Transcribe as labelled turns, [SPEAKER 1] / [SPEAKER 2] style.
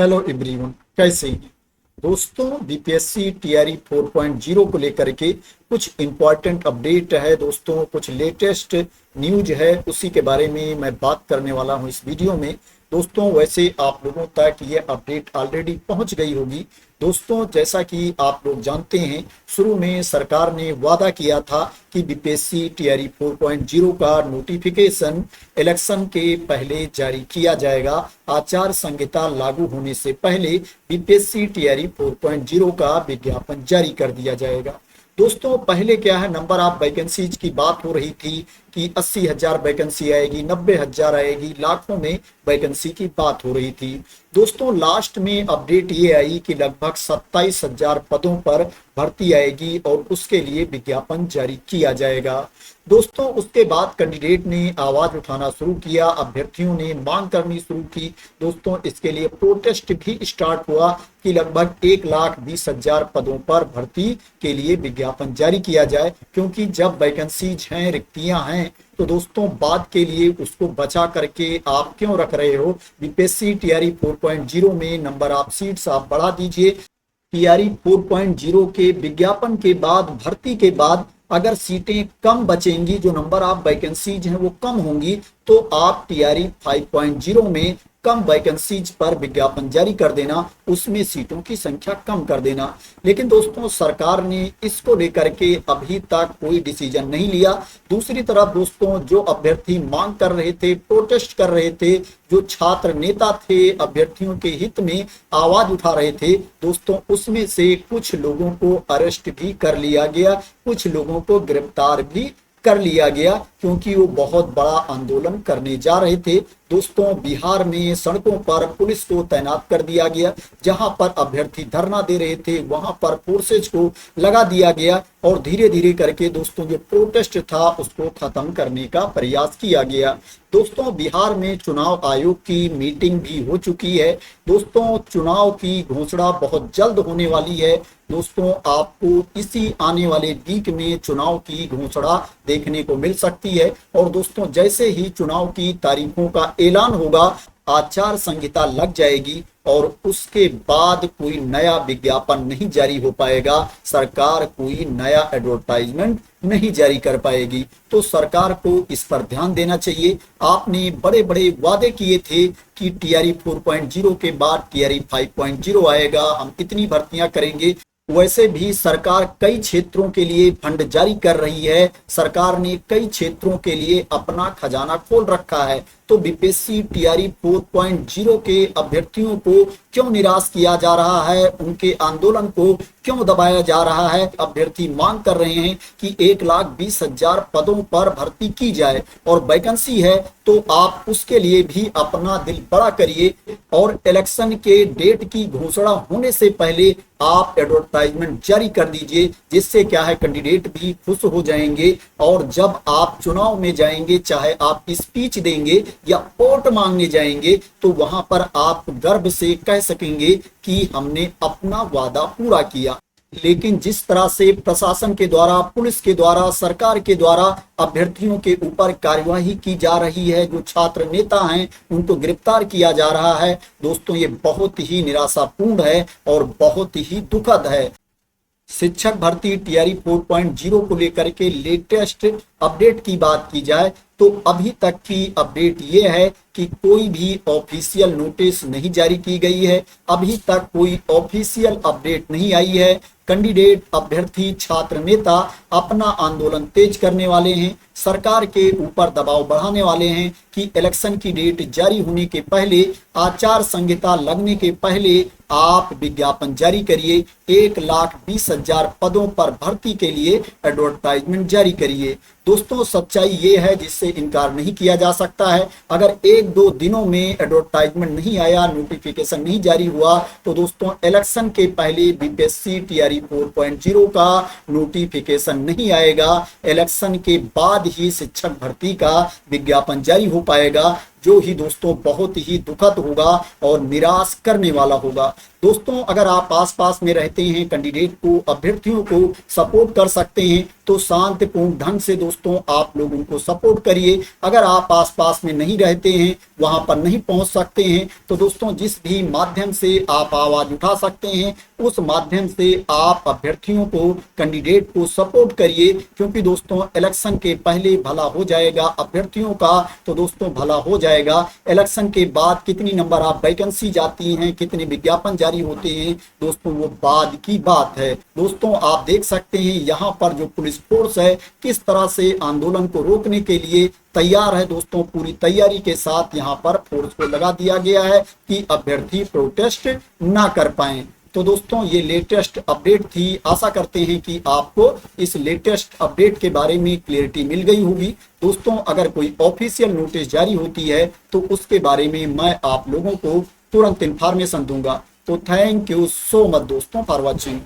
[SPEAKER 1] Hello everyone, कैसे हैं दोस्तों। बीपीएससी टीआरई 4.0 को लेकर के कुछ इंपॉर्टेंट अपडेट है दोस्तों, कुछ लेटेस्ट न्यूज है, उसी के बारे में मैं बात करने वाला हूं इस वीडियो में दोस्तों। वैसे आप लोगों तक ये अपडेट ऑलरेडी पहुंच गई होगी दोस्तों। जैसा कि आप लोग जानते हैं, शुरू में सरकार ने वादा किया था कि बीपीएससी टीआरई 4.0 का नोटिफिकेशन इलेक्शन के पहले जारी किया जाएगा। आचार संहिता लागू होने से पहले बीपीएससी टीआरई 4.0 का विज्ञापन जारी कर दिया जाएगा दोस्तों। पहले क्या है, नंबर ऑफ वैकेंसीज की बात हो रही थी कि 80,000 वैकेंसी आएगी, 90,000 आएगी, लाखों में वैकेंसी की बात हो रही थी दोस्तों। लास्ट में अपडेट ये आई कि लगभग 27,000 पदों पर भर्ती आएगी और उसके लिए विज्ञापन जारी किया जाएगा दोस्तों। उसके बाद कैंडिडेट ने आवाज उठाना शुरू किया, अभ्यर्थियों ने मांग करनी शुरू की दोस्तों। इसके लिए प्रोटेस्ट भी स्टार्ट हुआ कि लगभग 1,20,000 पदों पर भर्ती के लिए विज्ञापन जारी किया जाए, क्योंकि जब वैकेंसीज हैं, रिक्तियां हैं, तो दोस्तों बाद के लिए उसको बचा करके आप क्यों रख रहे हो। बीपीएससी टीआरई 4.0 में नंबर ऑफ सीट्स आप बढ़ा दीजिए। टीआरई 4.0 के विज्ञापन के बाद, भर्ती के बाद अगर सीटें कम बचेंगी, जो नंबर ऑफ वैकेंसीज हैं वो कम होंगी, तो आप टीआरई 5.0 में कम वैकेंसीज पर विज्ञापन जारी कर देना, उसमें सीटों की संख्या कम कर देना। लेकिन दोस्तों सरकार ने इसको लेकर के अभी तक कोई डिसीजन नहीं लिया। दूसरी तरफ दोस्तों, जो अभ्यर्थी मांग कर रहे थे, प्रोटेस्ट कर रहे थे, जो छात्र नेता थे, अभ्यर्थियों के हित में आवाज उठा रहे थे दोस्तों, उसमें से कुछ लोगों को अरेस्ट भी कर लिया गया, कुछ लोगों को गिरफ्तार भी कर लिया गया, क्योंकि वो बहुत बड़ा आंदोलन करने जा रहे थे दोस्तों। बिहार में सड़कों पर पुलिस को तैनात कर दिया गया, जहां पर अभ्यर्थी धरना दे रहे थे वहां पर फोर्सेज को लगा दिया गया और धीरे धीरे करके दोस्तों जो प्रोटेस्ट था उसको खत्म करने का प्रयास किया गया दोस्तों। बिहार में चुनाव आयोग की मीटिंग भी हो चुकी है दोस्तों। चुनाव की घोषणा बहुत जल्द होने वाली है दोस्तों। आपको इसी आने वाले वीक में चुनाव की घोषणा देखने को मिल सकती है। और दोस्तों जैसे ही चुनाव की तारीखों का ऐलान होगा, आचार संहिता लग जाएगी और उसके बाद कोई नया विज्ञापन नहीं जारी हो पाएगा, सरकार कोई नया एडवर्टाइजमेंट नहीं जारी कर पाएगी। तो सरकार को इस पर ध्यान देना चाहिए। आपने बड़े बड़े वादे किए थे कि टीआरई 4.0 के बाद टीआरई 5.0 आएगा, हम इतनी भर्तियां करेंगे। वैसे भी सरकार कई क्षेत्रों के लिए फंड जारी कर रही है, सरकार ने कई क्षेत्रों के लिए अपना खजाना खोल रखा है। तो बीपीएससी टीआरई 4.0 के अभ्यर्थियों को क्यों निराश किया जा रहा है, उनके आंदोलन को क्यों दबाया जा रहा है। अभ्यर्थी मांग कर रहे हैं कि 1,20,000 पदों पर भर्ती की जाए और वैकेंसी है तो आप उसके लिए भी अपना दिल बड़ा करिए और इलेक्शन के डेट की घोषणा होने से पहले आप एडवर्टाइजमेंट जारी कर दीजिए, जिससे क्या है कैंडिडेट भी खुश हो जाएंगे और जब आप चुनाव में जाएंगे, चाहे आप स्पीच देंगे या वोट मांगने जाएंगे, तो वहां पर आप गर्व से कह सकेंगे कि हमने अपना वादा पूरा किया। लेकिन जिस तरह से प्रशासन के द्वारा, पुलिस के द्वारा, सरकार के द्वारा अभ्यर्थियों के ऊपर कार्यवाही की जा रही है, जो छात्र नेता हैं उनको गिरफ्तार किया जा रहा है दोस्तों, ये बहुत ही निराशापूर्ण है और बहुत ही दुखद है। शिक्षक भर्ती टीआरई 4.0 को लेकर के लेटेस्ट अपडेट की बात की जाए तो अभी तक की अपडेट ये है कि कोई भी ऑफिशियल नोटिस नहीं जारी की गई है, अभी तक कोई ऑफिशियल अपडेट नहीं आई है। कैंडिडेट, अभ्यर्थी, छात्र नेता अपना आंदोलन तेज करने वाले हैं, सरकार के ऊपर दबाव बढ़ाने वाले हैं कि इलेक्शन की डेट जारी होने के पहले, आचार संहिता लगने के पहले आप विज्ञापन जारी करिए, 1,20,000 पदों पर भर्ती के लिए एडवर्टाइजमेंट जारी करिए दोस्तों। सच्चाई ये है जिससे इनकार नहीं किया जा सकता है। अगर 1-2 दिनों में एडवर्टाइजमेंट नहीं आया, नोटिफिकेशन नहीं जारी हुआ, तो दोस्तों इलेक्शन के पहले बीपीएससी टीआरई 4.0 का नोटिफिकेशन नहीं आएगा। इलेक्शन के बाद ही शिक्षक भर्ती का विज्ञापन जारी हो पाएगा, जो ही दोस्तों बहुत ही दुखद होगा और निराश करने वाला होगा। दोस्तों अगर आप आस पास में रहते हैं, कैंडिडेट को, अभ्यर्थियों को सपोर्ट कर सकते हैं तो शांतिपूर्ण ढंग से दोस्तों आप लोग उनको सपोर्ट करिए। अगर आप आस पास में नहीं रहते हैं, वहां पर नहीं पहुंच सकते हैं, तो दोस्तों जिस भी माध्यम से आप आवाज उठा सकते हैं उस माध्यम से आप अभ्यर्थियों को, कैंडिडेट को सपोर्ट करिए। क्योंकि दोस्तों इलेक्शन के पहले भला हो जाएगा अभ्यर्थियों का, तो दोस्तों भला हो जाएगा। इलेक्शन के बाद कितनी नंबर आप वैकेंसी जाती हैं, कितने विज्ञापन जारी होते हैं दोस्तों, वो बाद की बात है। दोस्तों आप देख सकते हैं यहाँ पर जो पुलिस फोर्स है किस तरह से आंदोलन को रोकने के लिए तैयार है। दोस्तों पूरी तैयारी के साथ यहाँ पर फोर्स को लगा दिया गया है कि अभ्यर्थी प्रोटेस्ट ना कर पाए। तो दोस्तों ये लेटेस्ट अपडेट थी। आशा करते हैं कि आपको इस लेटेस्ट अपडेट के बारे में क्लियरिटी मिल गई होगी। दोस्तों अगर कोई ऑफिशियल नोटिस जारी होती है तो उसके बारे में मैं आप लोगों को तुरंत इंफॉर्मेशन दूंगा। तो थैंक यू सो मच दोस्तों फॉर वॉचिंग।